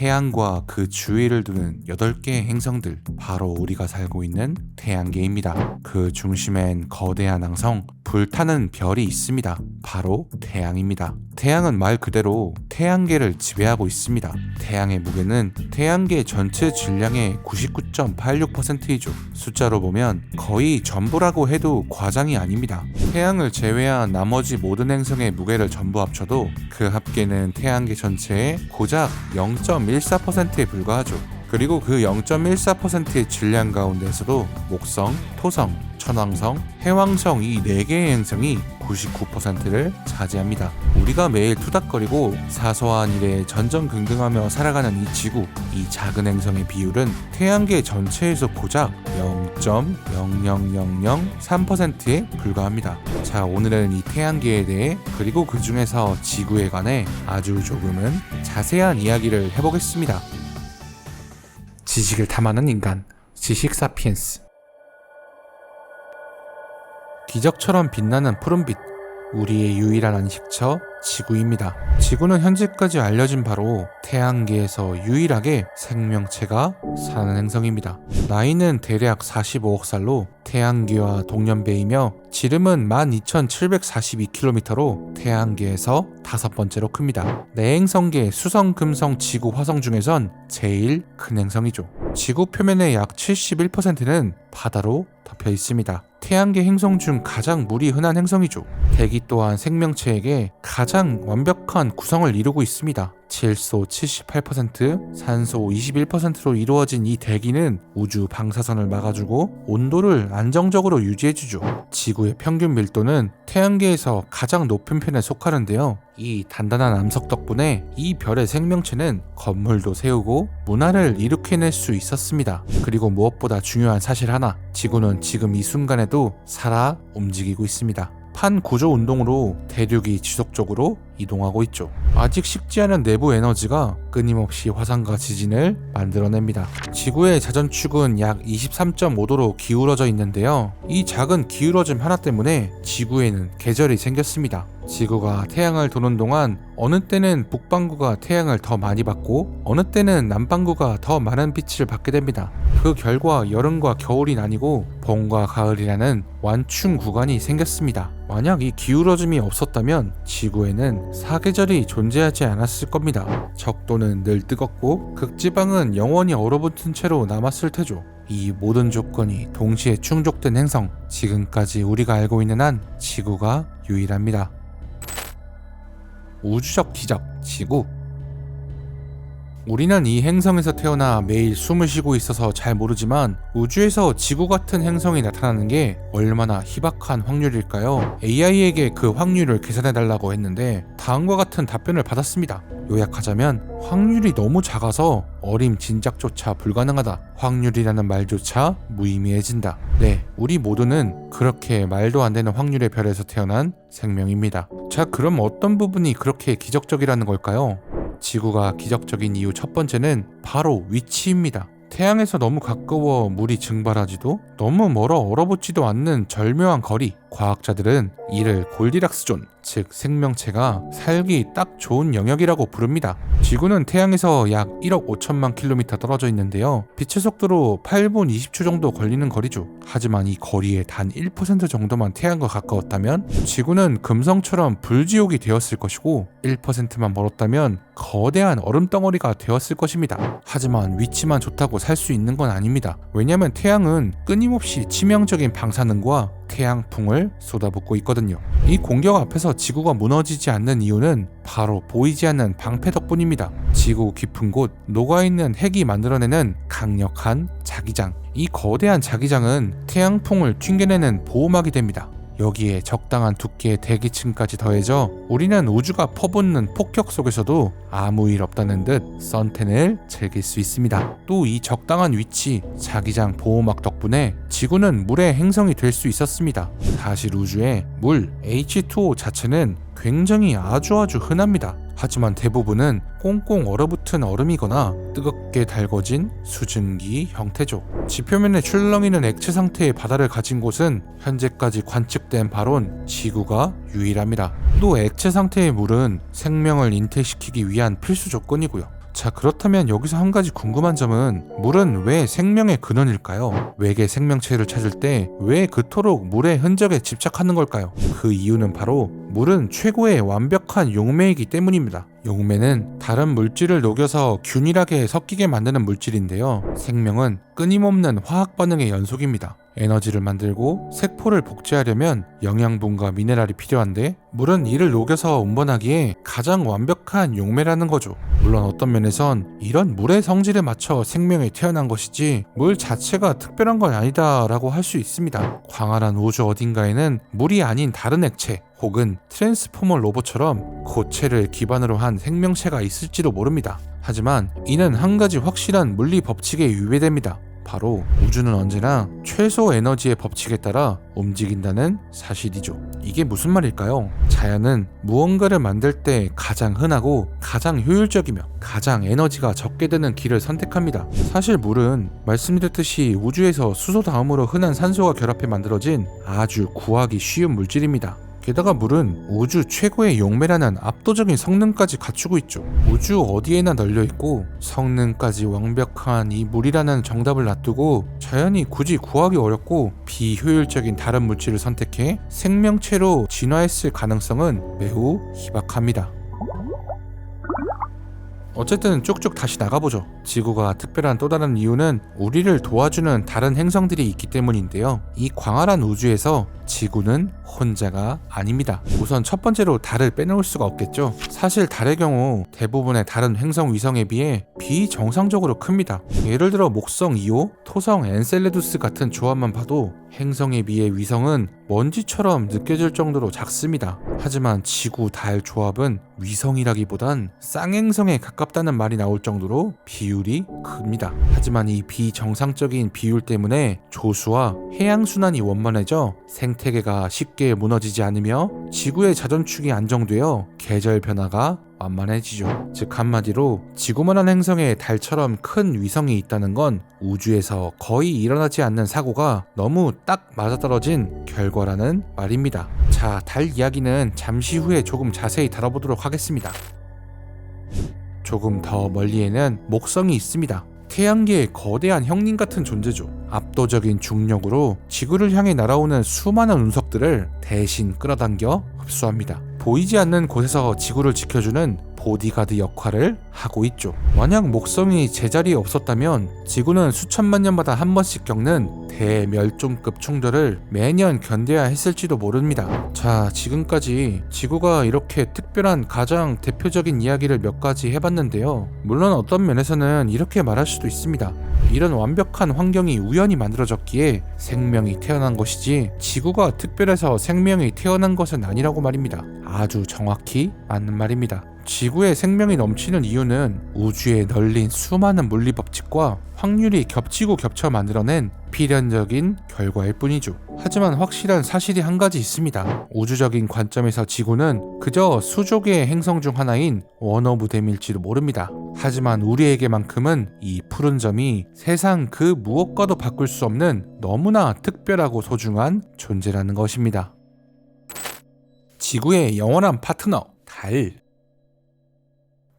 태양과 그 주위를 두는 8개의 행성들, 바로 우리가 살고 있는 태양계입니다. 그 중심엔 거대한 항성, 불타는 별이 있습니다. 바로 태양입니다. 태양은 말 그대로 태양계를 지배하고 있습니다. 태양의 무게는 태양계 전체 질량의 99.86%이죠. 숫자로 보면 거의 전부라고 해도 과장이 아닙니다. 태양을 제외한 나머지 모든 행성의 무게를 전부 합쳐도 그 합계는 태양계 전체의 고작 0.14%에 불과하죠. 그리고 그 0.14%의 질량 가운데에서도 목성, 토성, 천왕성, 해왕성 이 4개의 행성이 99%를 차지합니다. 우리가 매일 투닥거리고 사소한 일에 전전긍긍하며 살아가는 이 지구, 이 작은 행성의 비율은 태양계 전체에서 고작 0.00003%에 불과합니다. 자, 오늘은 이 태양계에 대해 그리고 그 중에서 지구에 관해 아주 조금은 자세한 이야기를 해보겠습니다. 지식을 탐하는 인간, 지식 사피엔스. 기적처럼 빛나는 푸른빛, 우리의 유일한 안식처 지구입니다. 지구는 현재까지 알려진 바로 태양계에서 유일하게 생명체가 사는 행성입니다. 나이는 대략 45억 살로 태양계와 동년배이며 지름은 12,742km로 태양계에서 5번째로 큽니다. 내행성계 수성, 금성, 지구, 화성 중에선 제일 큰 행성이죠. 지구 표면의 약 71%는 바다로 덮여 있습니다. 태양계 행성 중 가장 물이 흔한 행성이죠. 대기 또한 생명체에게 가장 완벽한 구성을 이루고 있습니다. 질소 78%, 산소 21%로 이루어진 이 대기는 우주 방사선을 막아주고 온도를 안정적으로 유지해주죠. 지구의 평균 밀도는 태양계에서 가장 높은 편에 속하는데요. 이 단단한 암석 덕분에 이 별의 생명체는 건물도 세우고 문화를 일으켜낼 수 있었습니다. 그리고 무엇보다 중요한 사실 하나, 지구는 지금 이 순간에도 살아 움직이고 있습니다. 판 구조 운동으로 대륙이 지속적으로 이동하고 있죠. 아직 식지 않은 내부 에너지가 끊임없이 화산과 지진을 만들어냅니다. 지구의 자전축은 약 23.5도로 기울어져 있는데요. 이 작은 기울어짐 하나 때문에 지구에는 계절이 생겼습니다. 지구가 태양을 도는 동안 어느 때는 북반구가 태양을 더 많이 받고 어느 때는 남반구가 더 많은 빛을 받게 됩니다. 그 결과 여름과 겨울이 나뉘고 봄과 가을이라는 완충 구간이 생겼습니다. 만약 이 기울어짐이 없었다면 지구에는 사계절이 존재하지 않았을 겁니다. 적도는 늘 뜨겁고 극지방은 영원히 얼어붙은 채로 남았을 테죠. 이 모든 조건이 동시에 충족된 행성, 지금까지 우리가 알고 있는 한 지구가 유일합니다. 우주적 기적, 지구. 우리는 이 행성에서 태어나 매일 숨을 쉬고 있어서 잘 모르지만 우주에서 지구 같은 행성이 나타나는 게 얼마나 희박한 확률일까요? AI에게 그 확률을 계산해달라고 했는데 다음과 같은 답변을 받았습니다. 요약하자면 확률이 너무 작아서 어림 짐작조차 불가능하다. 확률이라는 말조차 무의미해진다. 네, 우리 모두는 그렇게 말도 안 되는 확률의 별에서 태어난 생명입니다. 자, 그럼 어떤 부분이 그렇게 기적적이라는 걸까요? 지구가 기적적인 이유 첫 번째는 바로 위치입니다. 태양에서 너무 가까워 물이 증발하지도 너무 멀어 얼어붙지도 않는 절묘한 거리. 과학자들은 이를 골디락스 존, 즉 생명체가 살기 딱 좋은 영역이라고 부릅니다. 지구는 태양에서 약 1억 5천만 킬로미터 떨어져 있는데요. 빛의 속도로 8분 20초 정도 걸리는 거리죠. 하지만 이 거리의 단 1% 정도만 태양과 가까웠다면 지구는 금성처럼 불지옥이 되었을 것이고 1%만 멀었다면 거대한 얼음덩어리가 되었을 것입니다. 하지만 위치만 좋다고 살 수 있는 건 아닙니다. 왜냐하면 태양은 끊임없이 치명적인 방사능과 태양풍을 쏟아붓고 있거든요. 이 공격 앞에서 지구가 무너지지 않는 이유는 바로 보이지 않는 방패 덕분입니다. 지구 깊은 곳 녹아있는 핵이 만들어내는 강력한 자기장. 이 거대한 자기장은 태양풍을 튕겨내는 보호막이 됩니다. 여기에 적당한 두께의 대기층까지 더해져 우리는 우주가 퍼붓는 폭격 속에서도 아무 일 없다는 듯 선탠을 즐길 수 있습니다. 또 이 적당한 위치, 자기장 보호막 덕분에 지구는 물의 행성이 될 수 있었습니다. 사실 우주에 물, H2O 자체는 굉장히 아주 흔합니다. 하지만 대부분은 꽁꽁 얼어붙은 얼음이거나 뜨겁게 달궈진 수증기 형태죠. 지표면에 출렁이는 액체 상태의 바다를 가진 곳은 현재까지 관측된 바론 지구가 유일합니다. 또 액체 상태의 물은 생명을 잉태시키기 위한 필수 조건이고요. 자, 그렇다면 여기서 한 가지 궁금한 점은 물은 왜 생명의 근원일까요? 외계 생명체를 찾을 때 왜 그토록 물의 흔적에 집착하는 걸까요? 그 이유는 바로 물은 최고의 완벽한 용매이기 때문입니다. 용매는 다른 물질을 녹여서 균일하게 섞이게 만드는 물질인데요. 생명은 끊임없는 화학 반응의 연속입니다. 에너지를 만들고 세포를 복제하려면 영양분과 미네랄이 필요한데 물은 이를 녹여서 운반하기에 가장 완벽한 용매라는 거죠. 물론 어떤 면에선 이런 물의 성질에 맞춰 생명이 태어난 것이지 물 자체가 특별한 건 아니다 라고 할 수 있습니다. 광활한 우주 어딘가에는 물이 아닌 다른 액체 혹은 트랜스포머 로봇처럼 고체를 기반으로 한 생명체가 있을지도 모릅니다. 하지만 이는 한 가지 확실한 물리 법칙에 위배됩니다. 바로 우주는 언제나 최소 에너지의 법칙에 따라 움직인다는 사실이죠. 이게 무슨 말일까요? 자연은 무언가를 만들 때 가장 흔하고 가장 효율적이며 가장 에너지가 적게 드는 길을 선택합니다. 사실 물은 말씀드렸듯이 우주에서 수소 다음으로 흔한 산소가 결합해 만들어진 아주 구하기 쉬운 물질입니다. 게다가 물은 우주 최고의 용매라는 압도적인 성능까지 갖추고 있죠. 우주 어디에나 널려있고 성능까지 완벽한 이 물이라는 정답을 놔두고 자연이 굳이 구하기 어렵고 비효율적인 다른 물질을 선택해 생명체로 진화했을 가능성은 매우 희박합니다. 어쨌든 쭉쭉 다시 나가보죠. 지구가 특별한 또 다른 이유는 우리를 도와주는 다른 행성들이 있기 때문인데요. 이 광활한 우주에서 지구는 혼자가 아닙니다. 우선 첫 번째로 달을 빼놓을 수가 없겠죠. 사실 달의 경우 대부분의 다른 행성 위성에 비해 비정상적으로 큽니다. 예를 들어 목성 2호, 토성 엔셀레두스 같은 조합만 봐도 행성에 비해 위성은 먼지처럼 느껴질 정도로 작습니다. 하지만 지구, 달 조합은 위성이라기보단 쌍행성에 가깝다는 말이 나올 정도로 비율이 큽니다. 하지만 이 비정상적인 비율 때문에 조수와 해양순환이 원만해져 생태계가 쉽게 무너지지 않으며 지구의 자전축이 안정되어 계절 변화가 완만해지죠. 즉 한마디로 지구만한 행성에 달처럼 큰 위성이 있다는 건 우주에서 거의 일어나지 않는 사고가 너무 딱 맞아떨어진 결과라는 말입니다. 자, 달 이야기는 잠시 후에 조금 자세히 다뤄보도록 하겠습니다. 조금 더 멀리에는 목성이 있습니다. 태양계의 거대한 형님 같은 존재죠. 압도적인 중력으로 지구를 향해 날아오는 수많은 운석들을 대신 끌어당겨 흡수합니다. 보이지 않는 곳에서 지구를 지켜주는 보디가드 역할을 하고 있죠. 만약 목성이 제자리에 없었다면 지구는 수천만 년마다 한 번씩 겪는 대멸종급 충돌을 매년 견뎌야 했을지도 모릅니다. 자, 지금까지 지구가 이렇게 특별한 가장 대표적인 이야기를 몇 가지 해봤는데요. 물론 어떤 면에서는 이렇게 말할 수도 있습니다. 이런 완벽한 환경이 우연히 만들어졌기에 생명이 태어난 것이지 지구가 특별해서 생명이 태어난 것은 아니라고 말입니다. 아주 정확히 맞는 말입니다. 지구에 생명이 넘치는 이유는 우주에 널린 수많은 물리 법칙과 확률이 겹치고 겹쳐 만들어낸 필연적인 결과일 뿐이죠. 하지만 확실한 사실이 한 가지 있습니다. 우주적인 관점에서 지구는 그저 수조 개의 행성 중 하나인 원 오브 댐일지도 모릅니다. 하지만 우리에게만큼은 이 푸른 점이 세상 그 무엇과도 바꿀 수 없는 너무나 특별하고 소중한 존재라는 것입니다. 지구의 영원한 파트너, 달.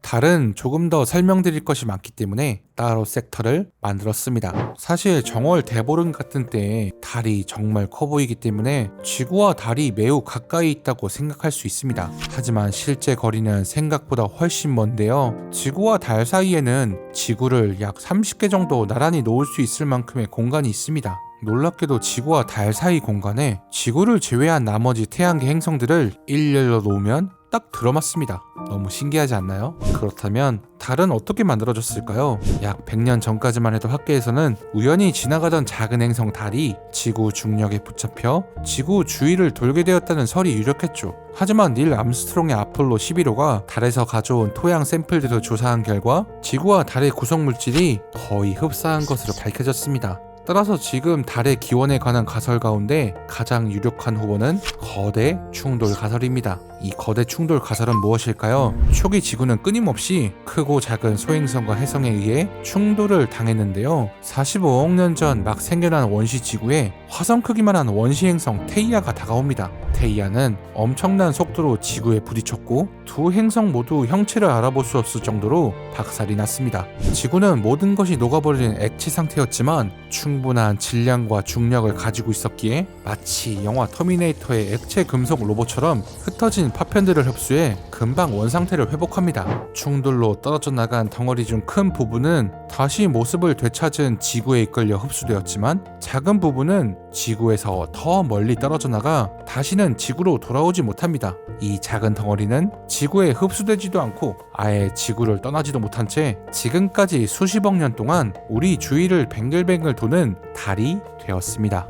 달은 조금 더 설명드릴 것이 많기 때문에 따로 섹터를 만들었습니다. 사실 정월 대보름 같은 때에 달이 정말 커 보이기 때문에 지구와 달이 매우 가까이 있다고 생각할 수 있습니다. 하지만 실제 거리는 생각보다 훨씬 먼데요. 지구와 달 사이에는 지구를 약 30개 정도 나란히 놓을 수 있을 만큼의 공간이 있습니다. 놀랍게도 지구와 달 사이 공간에 지구를 제외한 나머지 태양계 행성들을 일렬로 놓으면 딱 들어맞습니다. 너무 신기하지 않나요? 그렇다면 달은 어떻게 만들어졌을까요? 약 100년 전까지만 해도 학계에서는 우연히 지나가던 작은 행성 달이 지구 중력에 붙잡혀 지구 주위를 돌게 되었다는 설이 유력했죠. 하지만 닐 암스트롱의 아폴로 11호가 달에서 가져온 토양 샘플들을 조사한 결과 지구와 달의 구성물질이 거의 흡사한 것으로 밝혀졌습니다. 따라서 지금 달의 기원에 관한 가설 가운데 가장 유력한 후보는 거대 충돌 가설입니다. 이 거대 충돌 가설은 무엇일까요? 초기 지구는 끊임없이 크고 작은 소행성과 해성에 의해 충돌을 당했는데요. 45억 년 전 막 생겨난 원시 지구에 화성 크기만 한 원시 행성 테이아가 다가옵니다. 테이아는 엄청난 속도로 지구에 부딪혔고 두 행성 모두 형체를 알아볼 수 없을 정도로 박살이 났습니다. 지구는 모든 것이 녹아버린 액체 상태였지만 충분한 질량과 중력을 가지고 있었기에 마치 영화 터미네이터의 액체 금속 로봇처럼 흩어진 파편들을 흡수해 금방 원상태를 회복합니다. 충돌로 떨어져 나간 덩어리 중 큰 부분은 다시 모습을 되찾은 지구에 이끌려 흡수되었지만 작은 부분은 지구에서 더 멀리 떨어져 나가 다시는 지구로 돌아오지 못합니다. 이 작은 덩어리는 지구에 흡수되지도 않고 아예 지구를 떠나지도 못한 채 지금까지 수십억 년 동안 우리 주위를 뱅글뱅글 도는 달이 되었습니다.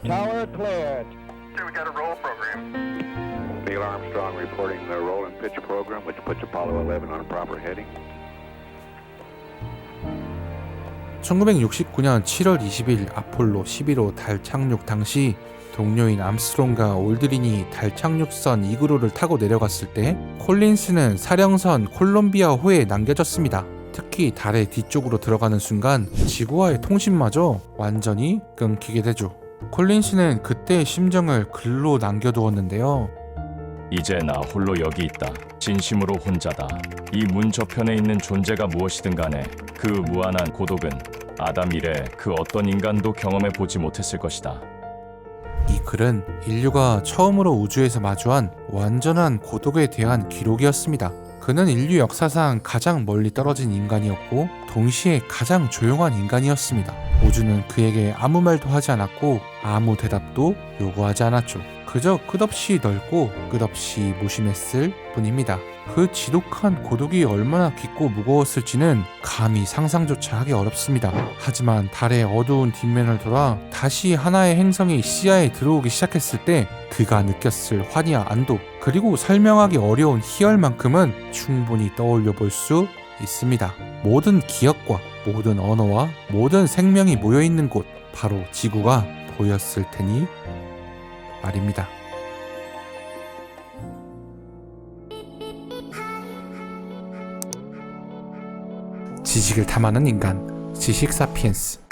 Tower cleared. We got a roll program. Neil Armstrong reporting the roll and pitch program, which puts Apollo 11 on a proper heading. 1969년 7월 20일 아폴로 11호 달 착륙 당시 동료인 암스트롱과 올드린이 달 착륙선 이그로를 타고 내려갔을 때 콜린스는 사령선 콜롬비아호에 남겨졌습니다. 특히 달의 뒤쪽으로 들어가는 순간 지구와의 통신마저 완전히 끊기게 되죠. 콜린스는 그때의 심정을 글로 남겨두었는데요. 이제 나 홀로 여기 있다. 진심으로 혼자다. 이 문 저편에 있는 존재가 무엇이든 간에 그 무한한 고독은 아담 이래 그 어떤 인간도 경험해 보지 못했을 것이다. 이 글은 인류가 처음으로 우주에서 마주한 완전한 고독에 대한 기록이었습니다. 그는 인류 역사상 가장 멀리 떨어진 인간이었고 동시에 가장 조용한 인간이었습니다. 우주는 그에게 아무 말도 하지 않았고 아무 대답도 요구하지 않았죠. 그저 끝없이 넓고 끝없이 무심했을 뿐입니다. 그 지독한 고독이 얼마나 깊고 무거웠을지는 감히 상상조차 하기 어렵습니다. 하지만 달의 어두운 뒷면을 돌아 다시 하나의 행성이 시야에 들어오기 시작했을 때 그가 느꼈을 환희와 안도, 그리고 설명하기 어려운 희열만큼은 충분히 떠올려 볼 수 있습니다. 모든 기억과 모든 언어와 모든 생명이 모여있는 곳, 바로 지구가 보였을 테니 말입니다. 지식을 탐하는 인간, 지식 사피엔스.